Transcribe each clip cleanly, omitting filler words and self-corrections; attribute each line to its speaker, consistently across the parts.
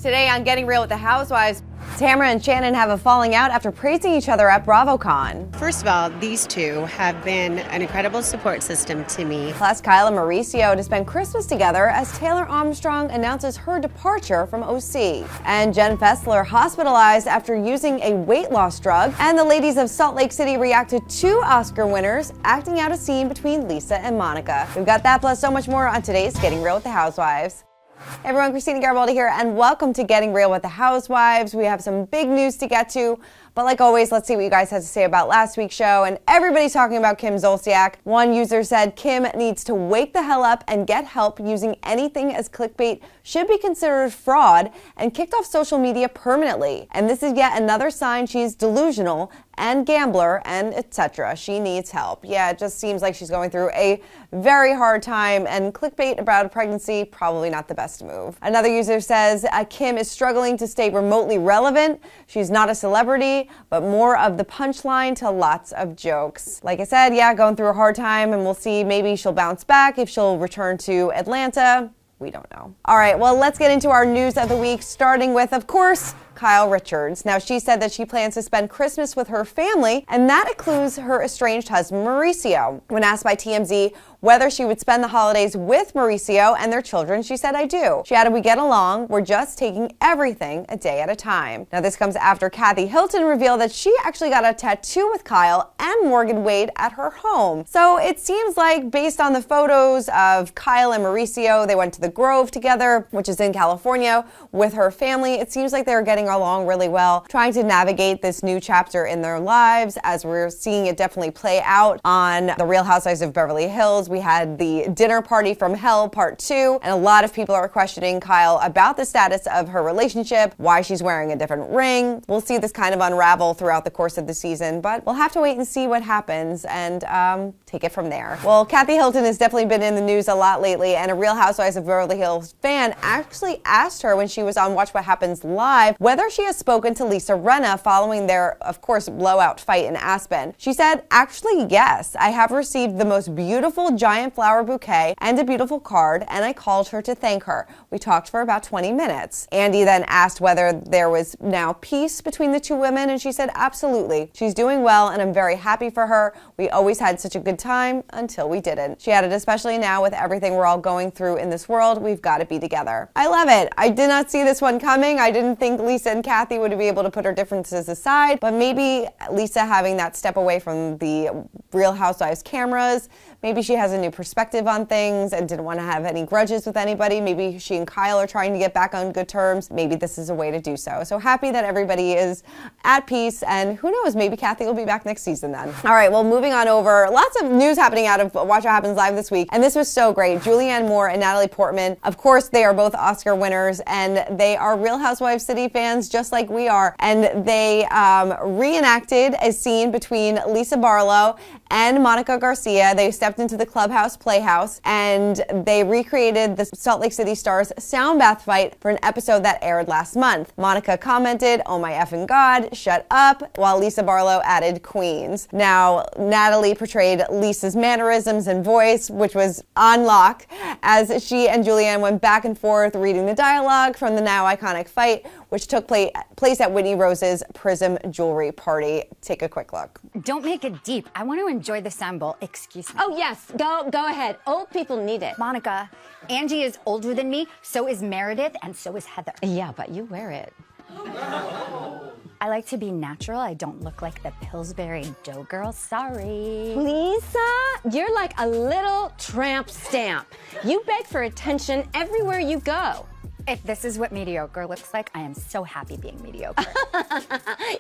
Speaker 1: Today on Getting Real with the Housewives, Tamra and Shannon have a falling out after praising each other at BravoCon.
Speaker 2: First of all, these two have been an incredible support system to me.
Speaker 1: Plus, Kyle and Mauricio to spend Christmas together as Taylor Armstrong announces her departure from OC. And Jen Fessler hospitalized after using a weight loss drug. And the ladies of Salt Lake City reacted to Oscar winners acting out a scene between Lisa and Monica. We've got that plus so much more on today's Getting Real with the Housewives. Hey everyone, Christina GRWTH here, and welcome to Getting Real with the Housewives. We have some big news to get to, but like always, let's see what you guys had to say about last week's show. And everybody's talking about Kim Zolciak. One user said Kim needs to wake the hell up and get help. Using anything as clickbait should be considered fraud, and kicked off social media permanently. And this is yet another sign she's delusional and gambler and etc. She needs help. Yeah, it just seems like she's going through a very hard time, and clickbait about a pregnancy, probably not the best move. Another user says Kim is struggling to stay remotely relevant. She's not a celebrity, but more of the punchline to lots of jokes. Like I said, yeah, going through a hard time, and we'll see, maybe she'll bounce back if she'll return to Atlanta. We don't know. All right, well, let's get into our news of the week, starting with, of course, Kyle Richards. Now, she said that she plans to spend Christmas with her family, and that includes her estranged husband, Mauricio. When asked by TMZ whether she would spend the holidays with Mauricio and their children, she said, "I do." She added, "We get along. We're just taking everything a day at a time." Now, this comes after Kathy Hilton revealed that she actually got a tattoo with Kyle and Morgan Wade at her home. So it seems like, based on the photos of Kyle and Mauricio, they went to the Grove together, which is in California, with her family. It seems like they're getting along really well, trying to navigate this new chapter in their lives, as we're seeing it definitely play out on The Real Housewives of Beverly Hills. We had the dinner party from hell part 2, and a lot of people are questioning Kyle about the status of her relationship, why she's wearing a different ring. We'll see this kind of unravel throughout the course of the season, but we'll have to wait and see what happens and take it from there. Well, Kathy Hilton has definitely been in the news a lot lately, and a Real Housewives of Beverly Hills fan actually asked her when she was on Watch What Happens Live whether she has spoken to Lisa Rinna following their, of course, blowout fight in Aspen. She said, "Actually, yes. I have received the most beautiful giant flower bouquet and a beautiful card, and I called her to thank her. We talked for about 20 minutes. Andy then asked whether there was now peace between the two women, and she said, "Absolutely. She's doing well, and I'm very happy for her. We always had such a good time until we didn't." She added, "Especially now with everything we're all going through in this world, we've got to be together." I love it. I did not see this one coming. I didn't think Lisa and Kathy would be able to put her differences aside, but maybe Lisa having that step away from the Real Housewives cameras, maybe she has a new perspective on things and didn't want to have any grudges with anybody. Maybe she and Kyle are trying to get back on good terms. Maybe this is a way to do so. So happy that everybody is at peace, and who knows, maybe Kathy will be back next season then. All right, well, moving on over, lots of news happening out of Watch What Happens Live this week, and this was so great. Julianne Moore and Natalie Portman, of course, they are both Oscar winners, and they are Real Housewives City fans just like we are, and they reenacted a scene between Lisa Barlow and Monica Garcia. They stepped into the Clubhouse Playhouse, and they recreated the Salt Lake City Stars sound bath fight for an episode that aired last month. Monica commented, "Oh my effing God, shut up," while Lisa Barlow added "Queens." Now, Natalie portrayed Lisa's mannerisms and voice, which was on lock, as she and Julianne went back and forth reading the dialogue from the now iconic fight, which took place at Whitney Rose's Prism Jewelry Party. Take a quick look.
Speaker 3: "Don't make it deep. I want to enjoy the sample. Excuse me."
Speaker 4: "Oh, yes. Go ahead. Old people need it."
Speaker 3: "Monica, Angie is older than me, so is Meredith, and so is Heather."
Speaker 4: "Yeah, but you wear it."
Speaker 3: "I like to be natural. I don't look like the Pillsbury Dough girl. Sorry."
Speaker 4: "Lisa, you're like a little tramp stamp. You beg for attention everywhere you go."
Speaker 3: If this is what mediocre looks like, I am so happy being mediocre.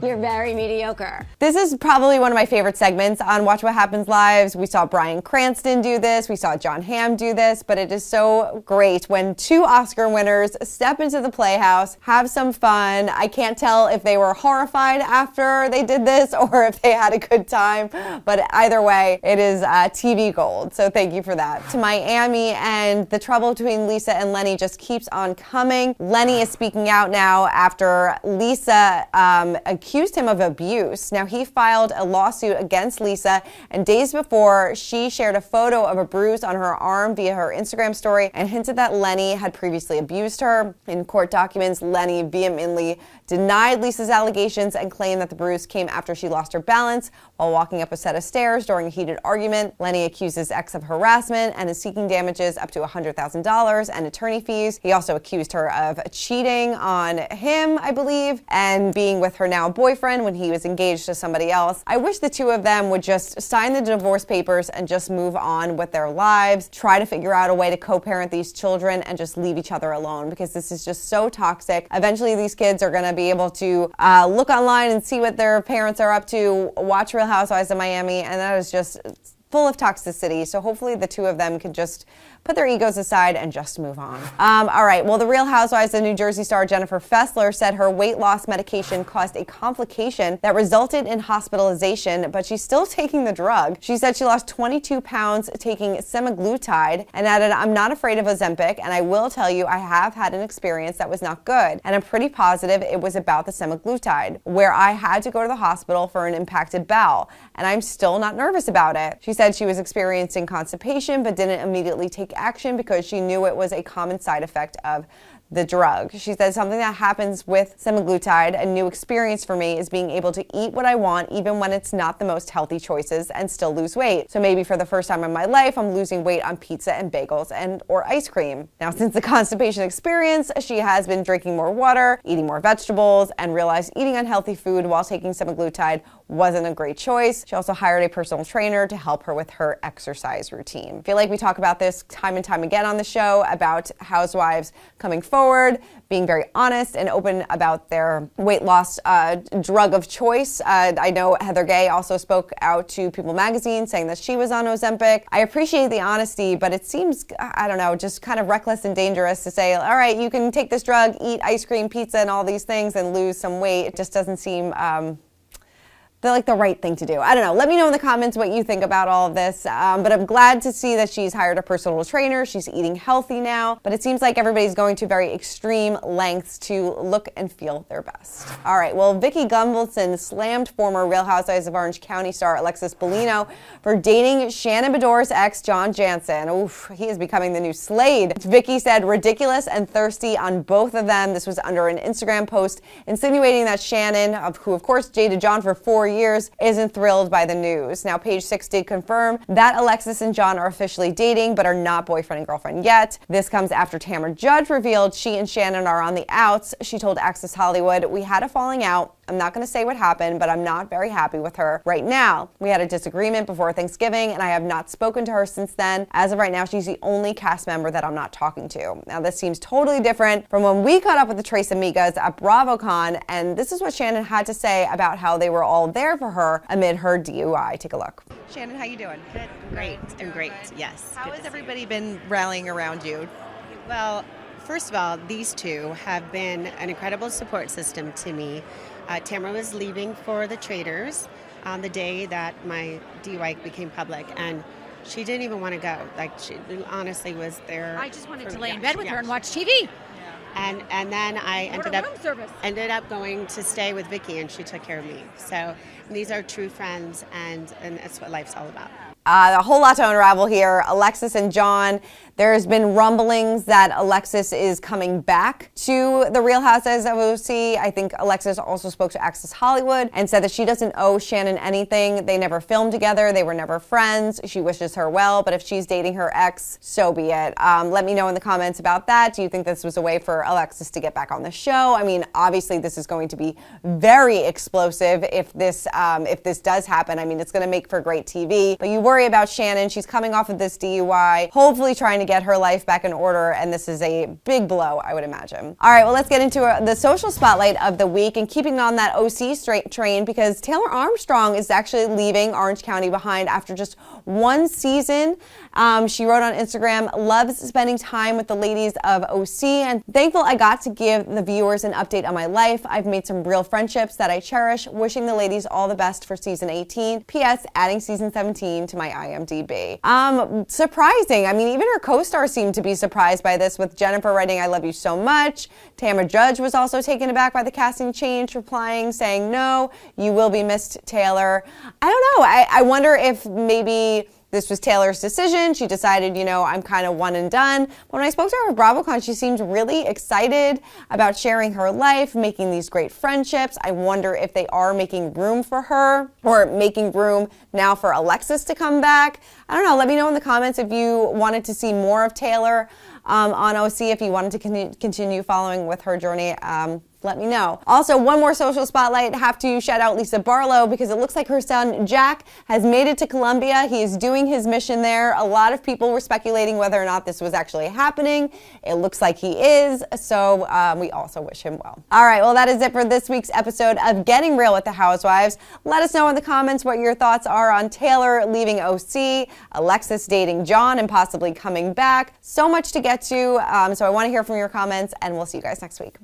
Speaker 4: You're very mediocre.
Speaker 1: This is probably one of my favorite segments on Watch What Happens Live. We saw Bryan Cranston do this, we saw Jon Hamm do this, but it is so great when two Oscar winners step into the Playhouse, have some fun. I can't tell if they were horrified after they did this or if they had a good time, but either way, it is TV gold. So thank you for that. To Miami, and the trouble between Lisa and Lenny just keeps on coming. coming. Lenny is speaking out now after Lisa accused him of abuse. Now, he filed a lawsuit against Lisa, and days before, she shared a photo of a bruise on her arm via her Instagram story and hinted that Lenny had previously abused her. In court documents, Lenny vehemently denied Lisa's allegations and claimed that the bruise came after she lost her balance while walking up a set of stairs during a heated argument. Lenny accused his ex of harassment and is seeking damages up to $100,000 and attorney fees. He also accused her of cheating on him, I believe, and being with her now boyfriend when he was engaged to somebody else. I wish the two of them would just sign the divorce papers and just move on with their lives, try to figure out a way to co-parent these children and just leave each other alone, because this is just so toxic. Eventually these kids are going to be able to look online and see what their parents are up to, watch Real Housewives of Miami, and that is just full of toxicity. So hopefully the two of them can just put their egos aside and just move on. All right, well, the Real Housewives of New Jersey star Jennifer Fessler said her weight loss medication caused a complication that resulted in hospitalization, but she's still taking the drug. She said she lost 22 pounds taking semaglutide and added, "I'm not afraid of Ozempic, and I will tell you I have had an experience that was not good, and I'm pretty positive it was about the semaglutide, where I had to go to the hospital for an impacted bowel, and I'm still not nervous about it." She said she was experiencing constipation but didn't immediately take action because she knew it was a common side effect of the drug. She said, "Something that happens with semaglutide, a new experience for me, is being able to eat what I want even when it's not the most healthy choices and still lose weight. So maybe for the first time in my life, I'm losing weight on pizza and bagels or ice cream." Now, since the constipation experience, she has been drinking more water, eating more vegetables, and realized eating unhealthy food while taking semaglutide wasn't a great choice. She also hired a personal trainer to help her with her exercise routine. I feel like we talk about this time and time again on the show about housewives coming forward, being very honest and open about their weight loss drug of choice. I know Heather Gay also spoke out to People magazine saying that she was on Ozempic. I appreciate the honesty, but it seems, I don't know, just kind of reckless and dangerous to say, all right, you can take this drug, eat ice cream, pizza, and all these things and lose some weight. It just doesn't seem like the right thing to do. I don't know. Let me know in the comments what you think about all of this. But I'm glad to see that she's hired a personal trainer. She's eating healthy now. But it seems like everybody's going to very extreme lengths to look and feel their best. All right. Well, Vicki Gunvalson slammed former Real Housewives of Orange County star Alexis Bellino for dating Shannon Beador's ex, John Jansen. Oof, he is becoming the new Slade. Vicki said ridiculous and thirsty on both of them. This was under an Instagram post insinuating that Shannon, who of course dated John for 4 years, isn't thrilled by the news. Now, Page 6 did confirm that Alexis and John are officially dating, but are not boyfriend and girlfriend yet. This comes after Tamra Judge revealed she and Shannon are on the outs. She told Access Hollywood, "We had a falling out. I'm not going to say what happened, but I'm not very happy with her right now. We had a disagreement before Thanksgiving, and I have not spoken to her since then. As of right now, she's the only cast member that I'm not talking to." Now, this seems totally different from when we caught up with the Tres Amigas at BravoCon, and this is what Shannon had to say about how they were all there for her amid her DUI. Take a look.
Speaker 5: Shannon, how you doing?
Speaker 2: Good. Great. I'm great. Yes.
Speaker 5: How
Speaker 2: Good
Speaker 5: has
Speaker 2: to see
Speaker 5: everybody been rallying around you?
Speaker 2: you. Well, first of all, these two have been an incredible support system to me. Tamra was leaving for the traders on the day that my DUI became public, and she didn't even want to go. Like, she honestly was there.
Speaker 6: I just wanted to lay in bed with her and watch TV.
Speaker 2: And then I
Speaker 6: Order room service.
Speaker 2: ended up going to stay with Vicki, and she took care of me. So these are true friends, and that's what life's all about.
Speaker 1: A whole lot to unravel here. Alexis and John, there's been rumblings that Alexis is coming back to the Real Housewives of OC. I think Alexis also spoke to Access Hollywood and said that she doesn't owe Shannon anything. They never filmed together. They were never friends. She wishes her well, but if she's dating her ex, so be it. Let me know in the comments about that. Do you think this was a way for Alexis to get back on the show? I mean, obviously this is going to be very explosive if this does happen. I mean, it's going to make for great TV, but you worry about Shannon. She's coming off of this DUI, hopefully trying to get her life back in order, and this is a big blow, I would imagine. All right, well, let's get into the social spotlight of the week, and keeping on that OC straight train, because Taylor Armstrong is actually leaving Orange County behind after just one season. She wrote on Instagram, "Loves spending time with the ladies of OC, and thankful I got to give the viewers an update on my life. I've made some real friendships that I cherish. Wishing the ladies all the best for season 18. P.S. Adding season 17 to my my IMDb. Surprising. I mean, even her co-stars seemed to be surprised by this, with Jennifer writing, "I love you so much." Tamra Judge was also taken aback by the casting change, replying, saying, "No, you will be missed, Taylor." I don't know. I wonder if maybe this was Taylor's decision. She decided, I'm kind of one and done. But when I spoke to her at BravoCon, she seemed really excited about sharing her life, making these great friendships. I wonder if they are making room for her, or making room now for Alexis to come back. I don't know. Let me know in the comments if you wanted to see more of Taylor on OC, if you wanted to continue following with her journey. Let me know. Also, one more social spotlight. Have to shout out Lisa Barlow, because it looks like her son Jack has made it to Colombia. He is doing his mission there. A lot of people were speculating whether or not this was actually happening. It looks like he is, so we also wish him well. All right, well, that is it for this week's episode of Getting Real with the Housewives. Let us know in the comments what your thoughts are on Taylor leaving OC, Alexis dating John and possibly coming back. So much to get to, so I want to hear from your comments, and we'll see you guys next week.